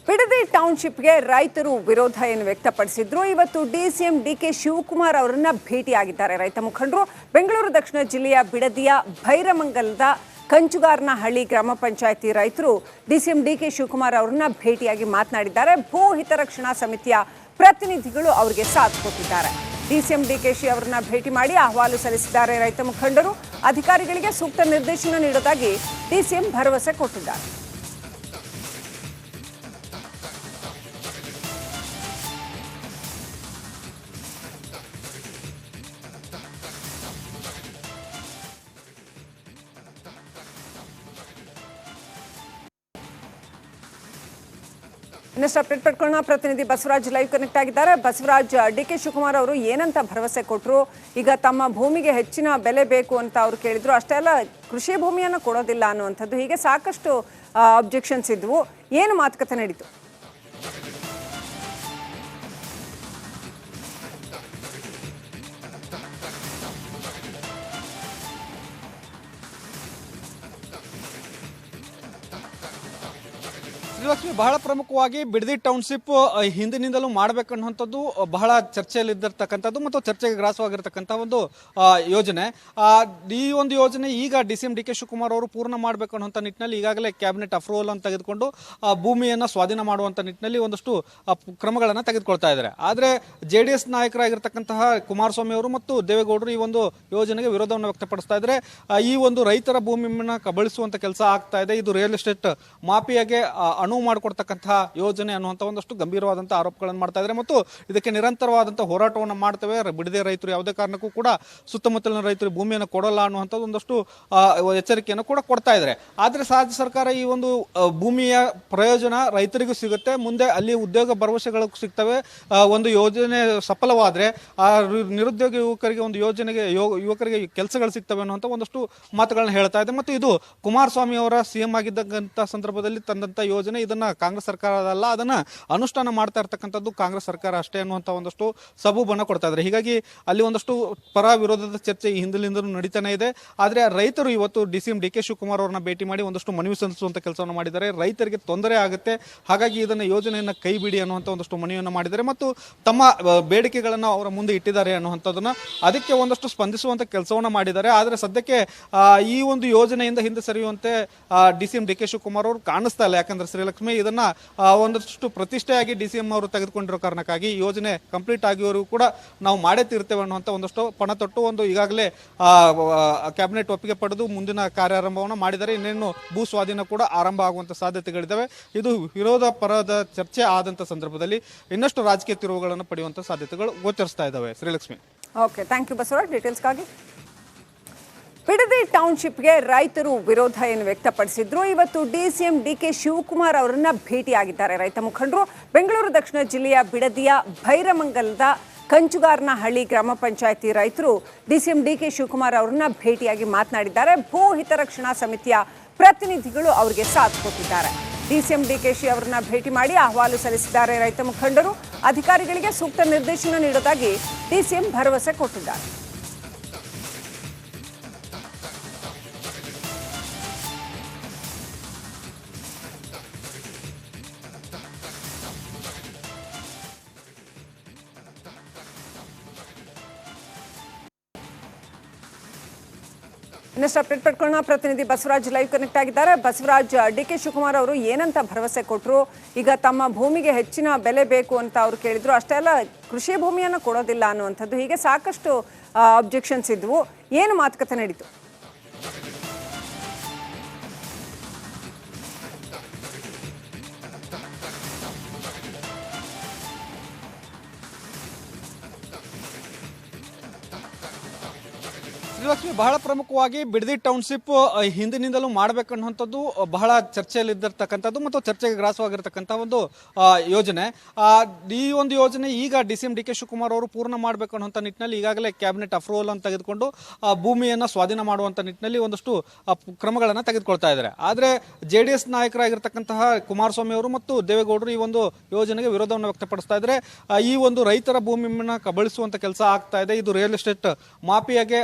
ಬಿಡದಿ ಟೌನ್ಶಿಪ್ಗೆ ರೈತರು ವಿರೋಧ ಏನು ವ್ಯಕ್ತಪಡಿಸಿದ್ರು. ಇವತ್ತು ಡಿಸಿಎಂ ಡಿಕೆ ಶಿವಕುಮಾರ್ ಅವರನ್ನ ಭೇಟಿಯಾಗಿದ್ದಾರೆ ರೈತ ಮುಖಂಡರು. ಬೆಂಗಳೂರು ದಕ್ಷಿಣ ಜಿಲ್ಲೆಯ ಬಿಡದಿಯ ಭೈರಮಂಗಲದ ಕಂಚುಗಾರನಹಳ್ಳಿ ಗ್ರಾಮ ಪಂಚಾಯಿತಿ ರೈತರು ಡಿಸಿಎಂ ಡಿಕೆ ಶಿವಕುಮಾರ್ ಅವರನ್ನ ಭೇಟಿಯಾಗಿ ಮಾತನಾಡಿದ್ದಾರೆ. ಭೂ ಹಿತರಕ್ಷಣಾ ಸಮಿತಿಯ ಪ್ರತಿನಿಧಿಗಳು ಅವರಿಗೆ ಸಾಥ್ ಕೊಟ್ಟಿದ್ದಾರೆ. ಡಿಸಿಎಂ ಡಿಕೆಶಿ ಅವರನ್ನ ಭೇಟಿ ಮಾಡಿ ಅಹವಾಲು ಸಲ್ಲಿಸಿದ್ದಾರೆ ರೈತ ಮುಖಂಡರು. ಅಧಿಕಾರಿಗಳಿಗೆ ಸೂಕ್ತ ನಿರ್ದೇಶನ ನೀಡುವುದಾಗಿ ಡಿಸಿಎಂ ಭರವಸೆ ಕೊಟ್ಟಿದ್ದಾರೆ. ಇನ್ನಷ್ಟು ಅಪ್ಡೇಟ್ ಪಡ್ಕೊಳ್ಳೋಣ. ಪ್ರತಿನಿಧಿ ಬಸವರಾಜ್ ಲೈವ್ ಕನೆಕ್ಟ್ ಆಗಿದ್ದಾರೆ. ಬಸವರಾಜ್, ಡಿಕೆ ಶಿವಕುಮಾರ್ ಅವರು ಏನಂತ ಭರವಸೆ ಕೊಟ್ಟರು? ಈಗ ತಮ್ಮ ಭೂಮಿಗೆ ಹೆಚ್ಚಿನ ಬೆಲೆ ಬೇಕು ಅಂತ ಅವರು ಕೇಳಿದ್ರು. ಅಷ್ಟೇ ಅಲ್ಲ, ಕೃಷಿ ಭೂಮಿಯನ್ನು ಕೊಡೋದಿಲ್ಲ ಅನ್ನುವಂಥದ್ದು, ಹೀಗೆ ಸಾಕಷ್ಟು ಅಬ್ಜೆಕ್ಷನ್ಸ್ ಇದ್ವು. ಏನು ಮಾತುಕತೆ ನಡೀತು? ಶ್ರೀಲಕ್ಷ್ಮಿ, ಬಹಳ ಪ್ರಮುಖವಾಗಿ ಬಿಡದಿ ಟೌನ್ಶಿಪ್ ಹಿಂದಿನಿಂದಲೂ ಮಾಡಬೇಕನ್ನುವಂಥದ್ದು ಬಹಳ ಚರ್ಚೆಯಲ್ಲಿದ್ದಿರ್ತಕ್ಕಂಥದ್ದು ಮತ್ತು ಚರ್ಚೆಗೆ ಗ್ರಾಸವಾಗಿರ್ತಕ್ಕಂಥ ಒಂದು ಯೋಜನೆ. ಈ ಒಂದು ಯೋಜನೆ ಈಗ ಡಿಸಿಎಂ ಡಿಕೆ ಶಿವಕುಮಾರ್ ಅವರು ಪೂರ್ಣ ಮಾಡಬೇಕು ಅನ್ನುವಂಥ ನಿಟ್ಟಿನಲ್ಲಿ ಈಗಾಗಲೇ ಕ್ಯಾಬಿನೆಟ್ ಅಪ್ರೂವಲ್ ಅನ್ನು ತೆಗೆದುಕೊಂಡು ಭೂಮಿಯನ್ನು ಸ್ವಾಧೀನ ಮಾಡುವಂಥ ನಿಟ್ಟಿನಲ್ಲಿ ಒಂದಷ್ಟು ಕ್ರಮಗಳನ್ನು ತೆಗೆದುಕೊಳ್ತಾ ಇದ್ದಾರೆ. ಆದರೆ JDS ನಾಯಕರಾಗಿರ್ತಕ್ಕಂತಹ ಕುಮಾರಸ್ವಾಮಿ ಅವರು ಮತ್ತು ದೇವೇಗೌಡರು ಈ ಒಂದು ಯೋಜನೆಗೆ ವಿರೋಧವನ್ನು ವ್ಯಕ್ತಪಡಿಸ್ತಾ ಇದ್ದಾರೆ. ಈ ಒಂದು ರೈತರ ಭೂಮಿಯನ್ನು ಕಬಳಿಸುವಂಥ ಕೆಲಸ ಆಗ್ತಾ ಇದೆ, ಇದು ರಿಯಲ್ ಎಸ್ಟೇಟ್ ಮಾಫಿಯಾಗೆ ಅನುವು ಮಾಡಿಕೊಡ್ತಕ್ಕಂತಹ ಯೋಜನೆ ಅನ್ನುವಂಥ ಒಂದಷ್ಟು ಗಂಭೀರವಾದಂತಹ ಆರೋಪಗಳನ್ನು ಮಾಡ್ತಾ ಇದ್ದಾರೆ ಮತ್ತು ಇದಕ್ಕೆ ನಿರಂತರವಾದಂತಹ ಹೋರಾಟವನ್ನು ಮಾಡ್ತೇವೆ. ಬಿಡದೆ ರೈತರು ಯಾವುದೇ ಕಾರಣಕ್ಕೂ ಕೂಡ ಸುತ್ತಮುತ್ತಲಿನ ರೈತರು ಭೂಮಿಯನ್ನು ಕೊಡಲ್ಲ ಅನ್ನುವಂಥದ್ದು ಒಂದಷ್ಟು ಎಚ್ಚರಿಕೆಯನ್ನು ಕೂಡ ಕೊಡ್ತಾ ಇದ್ದಾರೆ. ಆದರೆ ರಾಜ್ಯ ಸರ್ಕಾರ ಈ ಒಂದು ಭೂಮಿಯ ಪ್ರಯೋಜನ ರೈತರಿಗೂ ಸಿಗುತ್ತೆ, ಮುಂದೆ ಅಲ್ಲಿ ಉದ್ಯೋಗ ಭರವಸೆಗಳು ಸಿಗ್ತವೆ. ಒಂದು ಯೋಜನೆ ಸಫಲವಾದರೆ ಆ ನಿರುದ್ಯೋಗ ಯುವಕರಿಗೆ ಒಂದು ಯೋಜನೆಗೆ ಯುವಕರಿಗೆ ಕೆಲಸಗಳು ಸಿಗ್ತವೆ ಅನ್ನುವಂಥ ಒಂದಷ್ಟು ಮಾತುಗಳನ್ನ ಹೇಳ್ತಾ ಇದೆ. ಮತ್ತು ಇದು ಕುಮಾರಸ್ವಾಮಿ ಅವರ CM ಆಗಿದ್ದಂಥ ಸಂದರ್ಭದಲ್ಲಿ ತಂದಂಥ ಯೋಜನೆ, ಇದನ್ನ ಕಾಂಗ್ರೆಸ್ ಸರ್ಕಾರದಲ್ಲ, ಅದನ್ನ ಅನುಷ್ಠಾನ ಮಾಡ್ತಾ ಇರ್ತಕ್ಕಂಥದ್ದು ಕಾಂಗ್ರೆಸ್ ಸರ್ಕಾರ ಅಷ್ಟೇ ಅನ್ನುವಂಥ ಒಂದಷ್ಟು ಸಬೂಬನ್ನು ಕೊಡ್ತಾ ಇದ್ದಾರೆ. ಹೀಗಾಗಿ ಅಲ್ಲಿ ಒಂದಷ್ಟು ಪರ ವಿರೋಧದ ಚರ್ಚೆ ಈ ಹಿಂದಿನಿಂದಲೂ ನಡೀತಾನೆ ಇದೆ. ಆದರೆ ರೈತರು ಇವತ್ತು ಡಿಸಿಎಂ ಡಿಕೆ ಶಿವಕುಮಾರ್ ಅವರನ್ನ ಭೇಟಿ ಮಾಡಿ ಒಂದಷ್ಟು ಮನವಿ ಸಲ್ಲಿಸುವಂತ ಕೆಲಸವನ್ನು ಮಾಡಿದ್ದಾರೆ. ರೈತರಿಗೆ ತೊಂದರೆ ಆಗುತ್ತೆ, ಹಾಗಾಗಿ ಇದನ್ನ ಯೋಜನೆಯನ್ನ ಕೈ ಬಿಡಿ ಅನ್ನುವಂಥ ಒಂದಷ್ಟು ಮನವಿಯನ್ನು ಮಾಡಿದ್ದಾರೆ ಮತ್ತು ತಮ್ಮ ಬೇಡಿಕೆಗಳನ್ನು ಅವರ ಮುಂದೆ ಇಟ್ಟಿದ್ದಾರೆ ಅನ್ನುವಂಥದ್ದನ್ನ ಅದಕ್ಕೆ ಒಂದಷ್ಟು ಸ್ಪಂದಿಸುವಂತ ಕೆಲಸವನ್ನ ಮಾಡಿದ್ದಾರೆ. ಆದರೆ ಸದ್ಯಕ್ಕೆ ಈ ಒಂದು ಯೋಜನೆಯಿಂದ ಹಿಂದೆ ಸರಿಯುವಂತೆ ಡಿಸಿಎಂ ಡಿಕೆ ಶಿವಕುಮಾರ್ ಅವರು ಕಾಣಿಸ್ತಾ ಇಲ್ಲ. ಯಾಕಂದ್ರೆ ಶ್ರೀಲಕ್ಷ್ಮಿ, ಇದನ್ನ ಒಂದಷ್ಟು ಪ್ರತಿಷ್ಠೆಯಾಗಿ ಡಿಸಿಎಂ ಅವರು ತೆಗೆದುಕೊಂಡಿರೋ ಕಾರಣಕ್ಕಾಗಿ ಯೋಜನೆ ಕಂಪ್ಲೀಟ್ ಆಗಿವರೆಗೂ ಕೂಡ ನಾವು ಮಾಡೇ ತೀರ್ತೇವೆ ಅನ್ನುವಂಥ ಒಂದಷ್ಟು ಪಣ ತೊಟ್ಟು ಒಂದು ಈಗಾಗಲೇ ಕ್ಯಾಬಿನೆಟ್ ಒಪ್ಪಿಗೆ ಪಡೆದು ಮುಂದಿನ ಕಾರ್ಯಾರಂಭವನ್ನು ಮಾಡಿದ್ದಾರೆ. ಇನ್ನೇನು ಭೂ ಸ್ವಾಧೀನ ಕೂಡ ಆರಂಭ ಆಗುವಂತ ಸಾಧ್ಯತೆಗಳಿದ್ದಾವೆ. ಇದು ವಿರೋಧ ಪರದ ಚರ್ಚೆ ಆದಂತ ಸಂದರ್ಭದಲ್ಲಿ ಇನ್ನಷ್ಟು ರಾಜಕೀಯ ತಿರುವುಗಳನ್ನು ಪಡೆಯುವಂತ ಸಾಧ್ಯತೆಗಳು ಗೋಚರಿಸ್ತಾ ಇದ್ದಾವೆ. Srilakshmi, okay, thank you Basavaraj ಡೀಟೇಲ್ಸ್ಗಾಗಿ. ಬಿಡದಿ ಟೌನ್ಶಿಪ್ಗೆ ರೈತರು ವಿರೋಧ ಏನು ವ್ಯಕ್ತಪಡಿಸಿದ್ರು. ಇವತ್ತು ಡಿಸಿಎಂ ಡಿಕೆ ಶಿವಕುಮಾರ್ ಅವರನ್ನ ಭೇಟಿಯಾಗಿದ್ದಾರೆ ರೈತ ಮುಖಂಡರು. ಬೆಂಗಳೂರು ದಕ್ಷಿಣ ಜಿಲ್ಲೆಯ ಬಿಡದಿಯ ಭೈರಮಂಗಲದ ಕಂಚುಗಾರನಹಳ್ಳಿ ಗ್ರಾಮ ಪಂಚಾಯಿತಿ ರೈತರು ಡಿಸಿಎಂ ಡಿಕೆ ಶಿವಕುಮಾರ್ ಅವರನ್ನ ಭೇಟಿಯಾಗಿ ಮಾತನಾಡಿದ್ದಾರೆ. ಭೂ ಹಿತರಕ್ಷಣಾ ಸಮಿತಿಯ ಪ್ರತಿನಿಧಿಗಳು ಅವರಿಗೆ ಸಾಥ್ ಕೊಟ್ಟಿದ್ದಾರೆ. ಡಿಸಿಎಂ ಡಿಕೆಶಿ ಅವರನ್ನ ಭೇಟಿ ಮಾಡಿ ಅಹವಾಲು ಸಲ್ಲಿಸಿದ್ದಾರೆ ರೈತ ಮುಖಂಡರು. ಅಧಿಕಾರಿಗಳಿಗೆ ಸೂಕ್ತ ನಿರ್ದೇಶನ ನೀಡುವುದಾಗಿ ಡಿಸಿಎಂ ಭರವಸೆ ಕೊಟ್ಟಿದ್ದಾರೆ. ಇನ್ನಷ್ಟು ಅಪ್ಡೇಟ್ ಪಡ್ಕೊಳ್ಳೋಣ. ಪ್ರತಿನಿಧಿ ಬಸವರಾಜ್ ಲೈವ್ ಕನೆಕ್ಟ್ ಆಗಿದ್ದಾರೆ. ಬಸವರಾಜ್, ಡಿಕೆ ಶಿವಕುಮಾರ್ ಅವರು ಏನಂತ ಭರವಸೆ ಕೊಟ್ಟರು? ಈಗ ತಮ್ಮ ಭೂಮಿಗೆ ಹೆಚ್ಚಿನ ಬೆಲೆ ಬೇಕು ಅಂತ ಅವರು ಕೇಳಿದ್ರು. ಅಷ್ಟೇ ಅಲ್ಲ, ಕೃಷಿ ಭೂಮಿಯನ್ನು ಕೊಡೋದಿಲ್ಲ ಅನ್ನುವಂಥದ್ದು, ಹೀಗೆ ಸಾಕಷ್ಟು ಅಬ್ಜೆಕ್ಷನ್ಸ್ ಇದ್ವು. ಏನು ಮಾತುಕತೆ ನಡೀತು? ಶ್ರೀಲಕ್ಷ್ಮಿ, ಬಹಳ ಪ್ರಮುಖವಾಗಿ ಬಿಡದಿ ಟೌನ್ಶಿಪ್ ಹಿಂದಿನಿಂದಲೂ ಮಾಡಬೇಕನ್ನುವಂಥದ್ದು ಬಹಳ ಚರ್ಚೆಯಲ್ಲಿದ್ದಿರ್ತಕ್ಕಂಥದ್ದು ಮತ್ತು ಚರ್ಚೆಗೆ ಗ್ರಾಸವಾಗಿರ್ತಕ್ಕಂಥ ಒಂದು ಯೋಜನೆ. ಈ ಒಂದು ಯೋಜನೆ ಈಗ ಡಿಸಿಎಂ ಡಿಕೆ ಶಿವಕುಮಾರ್ ಅವರು ಪೂರ್ಣ ಮಾಡಬೇಕು ಅನ್ನುವಂಥ ನಿಟ್ಟಿನಲ್ಲಿ ಈಗಾಗಲೇ ಕ್ಯಾಬಿನೆಟ್ ಅಪ್ರೂವಲ್ ಅನ್ನು ತೆಗೆದುಕೊಂಡು ಭೂಮಿಯನ್ನು ಸ್ವಾಧೀನ ಮಾಡುವಂಥ ನಿಟ್ಟಿನಲ್ಲಿ ಒಂದಷ್ಟು ಕ್ರಮಗಳನ್ನು ತೆಗೆದುಕೊಳ್ತಾ ಇದ್ದಾರೆ. ಆದರೆ JDS ನಾಯಕರಾಗಿರ್ತಕ್ಕಂತಹ ಕುಮಾರಸ್ವಾಮಿ ಅವರು ಮತ್ತು ದೇವೇಗೌಡರು ಈ ಒಂದು ಯೋಜನೆಗೆ ವಿರೋಧವನ್ನು ವ್ಯಕ್ತಪಡಿಸ್ತಾ ಇದ್ದಾರೆ. ಈ ಒಂದು ರೈತರ ಭೂಮಿಯನ್ನು ಕಬಳಿಸುವಂಥ ಕೆಲಸ ಆಗ್ತಾ ಇದೆ, ಇದು ರಿಯಲ್ ಎಸ್ಟೇಟ್ ಮಾಫಿಯಾಗೆ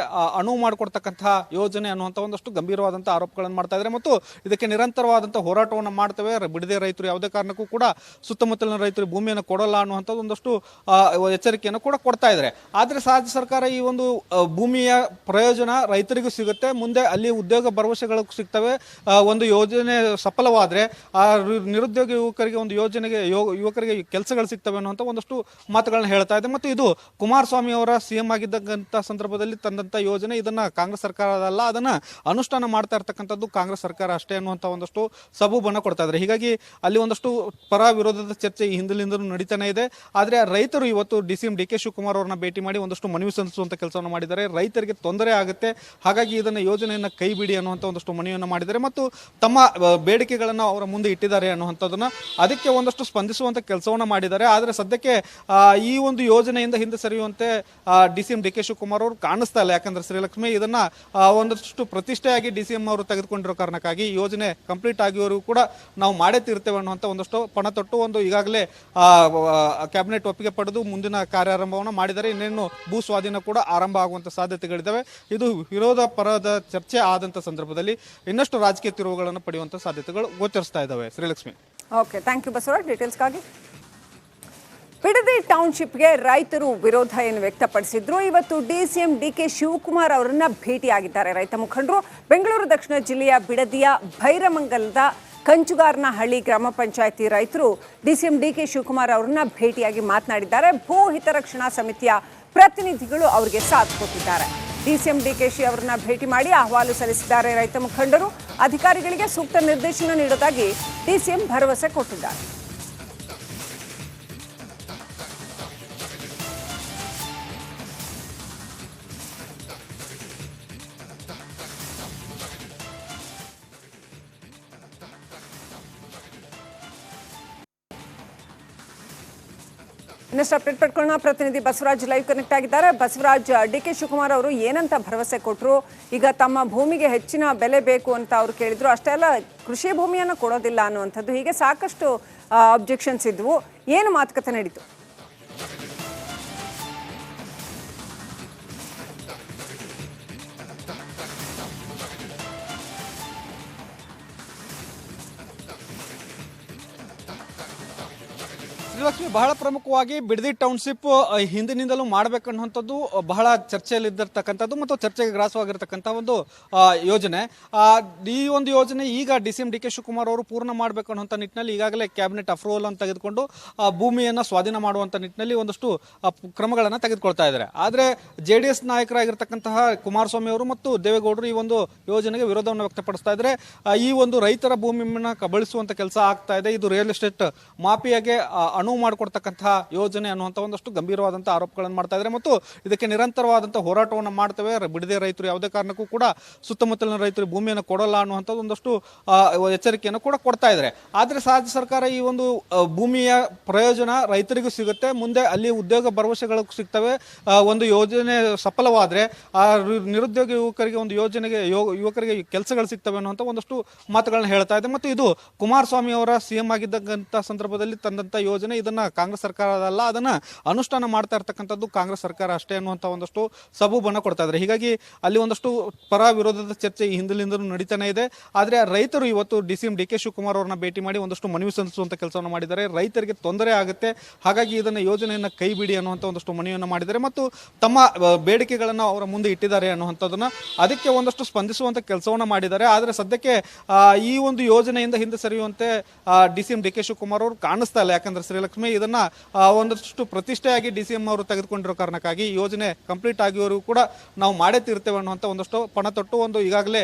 ಅನುವು ಮಾಡಿಕೊಡ್ತಕ್ಕಂತಹ ಯೋಜನೆ ಅನ್ನುವಂಥ ಒಂದಷ್ಟು ಗಂಭೀರವಾದಂತಹ ಆರೋಪಗಳನ್ನು ಮಾಡ್ತಾ ಇದ್ದಾರೆ ಮತ್ತು ಇದಕ್ಕೆ ನಿರಂತರವಾದಂತಹ ಹೋರಾಟವನ್ನು ಮಾಡ್ತೇವೆ. ಬಿಡದೆ ರೈತರು ಯಾವುದೇ ಕಾರಣಕ್ಕೂ ಕೂಡ ಸುತ್ತಮುತ್ತಲಿನ ರೈತರು ಭೂಮಿಯನ್ನು ಕೊಡಲ್ಲ ಅನ್ನುವಂಥದ್ದು ಒಂದಷ್ಟು ಎಚ್ಚರಿಕೆಯನ್ನು ಕೂಡ ಕೊಡ್ತಾ ಇದ್ದಾರೆ. ಆದರೆ ರಾಜ್ಯ ಸರ್ಕಾರ ಈ ಒಂದು ಭೂಮಿಯ ಪ್ರಯೋಜನ ರೈತರಿಗೂ ಸಿಗುತ್ತೆ, ಮುಂದೆ ಅಲ್ಲಿ ಉದ್ಯೋಗ ಭರವಸೆಗಳು ಸಿಗ್ತವೆ. ಒಂದು ಯೋಜನೆ ಸಫಲವಾದರೆ ಆ ನಿರುದ್ಯೋಗ ಯುವಕರಿಗೆ ಒಂದು ಯೋಜನೆಗೆ ಯುವಕರಿಗೆ ಕೆಲಸಗಳು ಸಿಗ್ತವೆ ಅನ್ನುವಂಥ ಒಂದಷ್ಟು ಮಾತುಗಳನ್ನ ಹೇಳ್ತಾ ಇದೆ. ಮತ್ತು ಇದು ಕುಮಾರಸ್ವಾಮಿ ಅವರ ಸಿಎಂ ಆಗಿದ್ದಂಥ ಸಂದರ್ಭದಲ್ಲಿ ತಂದಂಥ ಯೋಜನೆ. ಇದನ್ನ ಕಾಂಗ್ರೆಸ್ ಸರ್ಕಾರದಲ್ಲ, ಅದನ್ನ ಅನುಷ್ಠಾನ ಮಾಡ್ತಾ ಇರ್ತಕ್ಕಂಥದ್ದು ಕಾಂಗ್ರೆಸ್ ಸರ್ಕಾರ ಅಷ್ಟೇ ಅನ್ನುವಂಥ ಒಂದಷ್ಟು ಸಬೂಬನ್ನು ಕೊಡ್ತಾ ಇದ್ದಾರೆ. ಹೀಗಾಗಿ ಅಲ್ಲಿ ಒಂದಷ್ಟು ಪರ ವಿರೋಧದ ಚರ್ಚೆ ಈ ಹಿಂದಿನಿಂದಲೂ ನಡೀತಾನೆ ಇದೆ. ಆದರೆ ರೈತರು ಇವತ್ತು ಡಿಸಿಎಂ ಡಿ ಕೆ ಶಿವಕುಮಾರ್ ಅವರನ್ನ ಭೇಟಿ ಮಾಡಿ ಒಂದಷ್ಟು ಮನವಿ ಸಲ್ಲಿಸುವಂತ ಕೆಲಸವನ್ನು ಮಾಡಿದ್ದಾರೆ. ರೈತರಿಗೆ ತೊಂದರೆ ಆಗುತ್ತೆ, ಹಾಗಾಗಿ ಇದನ್ನ ಯೋಜನೆಯನ್ನ ಕೈ ಬಿಡಿ ಅನ್ನುವಂಥ ಒಂದಷ್ಟು ಮನವಿಯನ್ನು ಮಾಡಿದ್ದಾರೆ ಮತ್ತು ತಮ್ಮ ಬೇಡಿಕೆಗಳನ್ನು ಅವರ ಮುಂದೆ ಇಟ್ಟಿದ್ದಾರೆ ಅನ್ನುವಂಥದ್ದನ್ನ ಅದಕ್ಕೆ ಒಂದಷ್ಟು ಸ್ಪಂದಿಸುವಂತ ಕೆಲಸವನ್ನ ಮಾಡಿದ್ದಾರೆ. ಆದರೆ ಸದ್ಯಕ್ಕೆ ಈ ಒಂದು ಯೋಜನೆಯಿಂದ ಹಿಂದೆ ಸರಿಯುವಂತೆ ಡಿಸಿಎಂ ಡಿ ಕೆ ಶಿವಕುಮಾರ್ ಅವರು ಕಾಣಿಸ್ತಾ ಇಲ್ಲ. ಯಾಕಂದ್ರೆ ಶ್ರೀಲಕ್ಷ್ಮಿ ಇದನ್ನ ಒಂದಷ್ಟು ಪ್ರತಿಷ್ಠೆಯಾಗಿ ಡಿಸಿಎಂ ಅವರು ತೆಗೆದುಕೊಂಡಿರೋ ಕಾರಣಕ್ಕಾಗಿ ಈ ಯೋಜನೆ ಕಂಪ್ಲೀಟ್ ಆಗಿವರೆಗೂ ಕೂಡ ನಾವು ಮಾಡೇ ತೀರ್ತೇವೆ ಅನ್ನುವಂಥ ಒಂದಷ್ಟು ಪಣ ತೊಟ್ಟು ಒಂದು ಈಗಾಗಲೇ ಕ್ಯಾಬಿನೆಟ್ ಒಪ್ಪಿಗೆ ಪಡೆದು ಮುಂದಿನ ಕಾರ್ಯಾರಂಭವನ್ನು ಮಾಡಿದ್ದಾರೆ. ಇನ್ನೇನು ಭೂ ಸ್ವಾಧೀನ ಕೂಡ ಆರಂಭ ಆಗುವಂತ ಸಾಧ್ಯತೆಗಳಿದ್ದಾವೆ. ಇದು ವಿರೋಧ ಪರದ ಚರ್ಚೆ ಆದಂತ ಸಂದರ್ಭದಲ್ಲಿ ಇನ್ನಷ್ಟು ರಾಜಕೀಯ ತಿರುವುಗಳನ್ನು ಪಡೆಯುವಂತ ಸಾಧ್ಯತೆಗಳು ಗೋಚರಿಸ್ತಾ ಇದ್ದಾವೆ. Srilakshmi, okay, thank you Basavaraj ಡೀಟೇಲ್ಸ್ಗಾಗಿ. ಬಿಡದಿ ಟೌನ್ಶಿಪ್ಗೆ ರೈತರು ವಿರೋಧ ಏನು ವ್ಯಕ್ತಪಡಿಸಿದ್ರು. ಇವತ್ತು ಡಿಸಿಎಂ ಡಿ ಕೆ ಶಿವಕುಮಾರ್ ಅವರನ್ನ ಭೇಟಿಯಾಗಿದ್ದಾರೆ ರೈತ ಮುಖಂಡರು. ಬೆಂಗಳೂರು ದಕ್ಷಿಣ ಜಿಲ್ಲೆಯ ಬಿಡದಿಯ ಭೈರಮಂಗಲದ ಕಂಚುಗಾರನಹಳ್ಳಿ ಗ್ರಾಮ ಪಂಚಾಯಿತಿ ರೈತರು ಡಿಸಿಎಂ ಡಿ ಕೆ ಶಿವಕುಮಾರ್ ಅವರನ್ನ ಭೇಟಿಯಾಗಿ ಮಾತನಾಡಿದ್ದಾರೆ. ಭೂ ಹಿತರಕ್ಷಣಾ ಸಮಿತಿಯ ಪ್ರತಿನಿಧಿಗಳು ಅವರಿಗೆ ಸಾಥ್ ಕೊಟ್ಟಿದ್ದಾರೆ. ಡಿಸಿಎಂ ಡಿಕೆಶಿ ಅವರನ್ನ ಭೇಟಿ ಮಾಡಿ ಅಹವಾಲು ಸಲ್ಲಿಸಿದ್ದಾರೆ ರೈತ ಮುಖಂಡರು. ಅಧಿಕಾರಿಗಳಿಗೆ ಸೂಕ್ತ ನಿರ್ದೇಶನ ನೀಡುವುದಾಗಿ ಡಿಸಿಎಂ ಭರವಸೆ ಕೊಟ್ಟಿದ್ದಾರೆ. ಇನ್ನಷ್ಟು ಅಪ್ಡೇಟ್ ಪಡ್ಕೊಳ್ಳೋಣ. ಪ್ರತಿನಿಧಿ ಬಸವರಾಜ್ ಲೈವ್ ಕನೆಕ್ಟ್ ಆಗಿದ್ದಾರೆ. ಬಸವರಾಜ್, ಡಿ ಕೆ ಶಿವಕುಮಾರ್ ಅವರು ಏನಂತ ಭರವಸೆ ಕೊಟ್ಟರು? ಈಗ ತಮ್ಮ ಭೂಮಿಗೆ ಹೆಚ್ಚಿನ ಬೆಲೆ ಬೇಕು ಅಂತ ಅವ್ರು ಕೇಳಿದ್ರು. ಅಷ್ಟೇ ಅಲ್ಲ, ಕೃಷಿ ಭೂಮಿಯನ್ನು ಕೊಡೋದಿಲ್ಲ ಅನ್ನುವಂಥದ್ದು, ಹೀಗೆ ಸಾಕಷ್ಟು ಅಬ್ಜೆಕ್ಷನ್ಸ್ ಇದ್ವು. ಏನು ಮಾತುಕತೆ ನಡೀತು? ಶ್ರೀಲಕ್ಷ್ಮಿ, ಬಹಳ ಪ್ರಮುಖವಾಗಿ ಬಿಡದಿ ಟೌನ್ಶಿಪ್ ಹಿಂದಿನಿಂದಲೂ ಮಾಡಬೇಕನ್ನುವಂಥದ್ದು ಬಹಳ ಚರ್ಚೆಯಲ್ಲಿದ್ದಿರ್ತಕ್ಕಂಥದ್ದು ಮತ್ತು ಚರ್ಚೆಗೆ ಗ್ರಾಸವಾಗಿರ್ತಕ್ಕಂಥ ಒಂದು ಯೋಜನೆ. ಈ ಒಂದು ಯೋಜನೆ ಈಗ ಡಿಸಿಎಂ ಡಿ ಕೆ ಶಿವಕುಮಾರ್ ಅವರು ಪೂರ್ಣ ಮಾಡಬೇಕನ್ನುವಂಥ ನಿಟ್ಟಿನಲ್ಲಿ ಈಗಾಗಲೇ ಕ್ಯಾಬಿನೆಟ್ ಅಪ್ರೂವಲ್ ಅನ್ನು ತೆಗೆದುಕೊಂಡು ಭೂಮಿಯನ್ನು ಸ್ವಾಧೀನ ಮಾಡುವಂಥ ನಿಟ್ಟಿನಲ್ಲಿ ಒಂದಷ್ಟು ಕ್ರಮಗಳನ್ನು ತೆಗೆದುಕೊಳ್ತಾ ಇದ್ದಾರೆ. ಆದರೆ JDS ನಾಯಕರಾಗಿರ್ತಕ್ಕಂತಹ ಕುಮಾರಸ್ವಾಮಿ ಅವರು ಮತ್ತು ದೇವೇಗೌಡರು ಈ ಒಂದು ಯೋಜನೆಗೆ ವಿರೋಧವನ್ನು ವ್ಯಕ್ತಪಡಿಸ್ತಾ ಇದ್ದಾರೆ. ಈ ಒಂದು ರೈತರ ಭೂಮಿಯನ್ನು ಕಬಳಿಸುವಂಥ ಕೆಲಸ ಆಗ್ತಾ ಇದೆ. ಇದು ರಿಯಲ್ ಎಸ್ಟೇಟ್ ಮಾಫಿಯಾಗೆ ಅನುವು ಮಾಡಿಕೊಡ್ತಕ್ಕಂತಹ ಯೋಜನೆ ಅನ್ನುವಂಥ ಒಂದಷ್ಟು ಗಂಭೀರವಾದಂತಹ ಆರೋಪಗಳನ್ನು ಮಾಡ್ತಾ ಇದ್ದಾರೆ ಮತ್ತು ಇದಕ್ಕೆ ನಿರಂತರವಾದಂತಹ ಹೋರಾಟವನ್ನು ಮಾಡ್ತೇವೆ. ಬಿಡದೆ ರೈತರು ಯಾವುದೇ ಕಾರಣಕ್ಕೂ ಕೂಡ ಸುತ್ತಮುತ್ತಲಿನ ರೈತರು ಭೂಮಿಯನ್ನು ಕೊಡಲ್ಲ ಅನ್ನುವಂಥದ್ದು ಒಂದಷ್ಟು ಎಚ್ಚರಿಕೆಯನ್ನು ಕೂಡ ಕೊಡ್ತಾ ಇದ್ದಾರೆ. ಆದರೆ ರಾಜ್ಯ ಸರ್ಕಾರ ಈ ಒಂದು ಭೂಮಿಯ ಪ್ರಯೋಜನ ರೈತರಿಗೂ ಸಿಗುತ್ತೆ, ಮುಂದೆ ಅಲ್ಲಿ ಉದ್ಯೋಗ ಭರವಸೆಗಳು ಸಿಗ್ತವೆ. ಒಂದು ಯೋಜನೆ ಸಫಲವಾದರೆ ಆ ನಿರುದ್ಯೋಗ ಯುವಕರಿಗೆ ಒಂದು ಯೋಜನೆಗೆ ಯುವಕರಿಗೆ ಕೆಲಸಗಳು ಸಿಗ್ತವೆ ಅನ್ನುವಂಥ ಒಂದಷ್ಟು ಮಾತುಗಳನ್ನ ಹೇಳ್ತಾ ಇದೆ. ಮತ್ತು ಇದು ಕುಮಾರಸ್ವಾಮಿ ಅವರ ಸಿಎಂ ಆಗಿದ್ದಂಥ ಸಂದರ್ಭದಲ್ಲಿ ತಂದಂಥ ಯೋಜನೆ. ಇದನ್ನ ಕಾಂಗ್ರೆಸ್ ಸರ್ಕಾರದಲ್ಲ, ಅದನ್ನ ಅನುಷ್ಠಾನ ಮಾಡ್ತಾ ಇರ್ತಕ್ಕಂಥದ್ದು ಕಾಂಗ್ರೆಸ್ ಸರ್ಕಾರ ಅಷ್ಟೇ ಅನ್ನುವಂಥ ಒಂದಷ್ಟು ಸಬೂಬನ್ನು ಕೊಡ್ತಾ ಇದ್ದಾರೆ. ಹೀಗಾಗಿ ಅಲ್ಲಿ ಒಂದಷ್ಟು ಪರ ವಿರೋಧದ ಚರ್ಚೆ ಈ ಹಿಂದಿನಿಂದಲೂ ನಡೀತಾನೆ ಇದೆ. ಆದರೆ ರೈತರು ಇವತ್ತು ಡಿಸಿಎಂ ಡಿ ಕೆ ಶಿವಕುಮಾರ್ ಅವರನ್ನ ಭೇಟಿ ಮಾಡಿ ಒಂದಷ್ಟು ಮನವಿ ಸಲ್ಲಿಸುವಂತ ಕೆಲಸವನ್ನು ಮಾಡಿದ್ದಾರೆ. ರೈತರಿಗೆ ತೊಂದರೆ ಆಗುತ್ತೆ, ಹಾಗಾಗಿ ಇದನ್ನ ಯೋಜನೆಯನ್ನ ಕೈ ಬಿಡಿ ಅನ್ನುವಂಥ ಒಂದಷ್ಟು ಮನವಿಯನ್ನು ಮಾಡಿದ್ದಾರೆ ಮತ್ತು ತಮ್ಮ ಬೇಡಿಕೆಗಳನ್ನು ಅವರ ಮುಂದೆ ಇಟ್ಟಿದ್ದಾರೆ ಅನ್ನುವಂಥದ್ದನ್ನ ಅದಕ್ಕೆ ಒಂದಷ್ಟು ಸ್ಪಂದಿಸುವಂತ ಕೆಲಸವನ್ನು ಮಾಡಿದ್ದಾರೆ. ಆದರೆ ಸದ್ಯಕ್ಕೆ ಈ ಒಂದು ಯೋಜನೆಯಿಂದ ಹಿಂದೆ ಸರಿಯುವಂತೆ ಡಿಸಿಎಂ ಡಿ ಕೆ ಶಿವಕುಮಾರ್ ಅವರು ಕಾಣಿಸ್ತಾ ಇಲ್ಲ. ಯಾಕಂದ್ರೆ ಶ್ರೀಲಕ್ಷ್ಮಿ ಇದನ್ನ ಒಂದಷ್ಟು ಪ್ರತಿಷ್ಠೆಯಾಗಿ ಡಿಸಿಎಂ ಅವರು ತೆಗೆದುಕೊಂಡಿರೋ ಕಾರಣಕ್ಕಾಗಿ ಈ ಯೋಜನೆ ಕಂಪ್ಲೀಟ್ ಆಗಿವರೆಗೂ ಕೂಡ ನಾವು ಮಾಡೇ ತೀರ್ತೇವೆ ಅನ್ನುವಂಥ ಒಂದಷ್ಟು ಪಣ ತೊಟ್ಟು ಒಂದು ಈಗಾಗಲೇ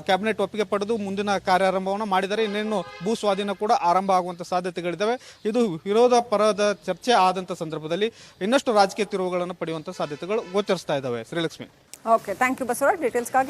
ಕ್ಯಾಬಿನೆಟ್ ಒಪ್ಪಿಗೆ ಪಡೆದು ಮುಂದಿನ ಕಾರ್ಯಾರಂಭವನ್ನು ಮಾಡಿದ್ದಾರೆ. ಇನ್ನೇನು ಭೂ ಸ್ವಾಧೀನ ಕೂಡ ಆರಂಭ ಆಗುವಂತ ಸಾಧ್ಯತೆಗಳಿದ್ದಾವೆ. ಇದು ವಿರೋಧ ಪರದ ಚರ್ಚೆ ಆದಂತ ಸಂದರ್ಭದಲ್ಲಿ ಇನ್ನಷ್ಟು ರಾಜಕೀಯ ತಿರುವುಗಳನ್ನು ಪಡೆಯುವಂತ ಸಾಧ್ಯತೆಗಳು ಗೋಚರಿಸ್ತಾ ಇದ್ದಾವೆ. Srilakshmi, okay, thank you Basavaraj ಡೀಟೇಲ್ಸ್ಗಾಗಿ.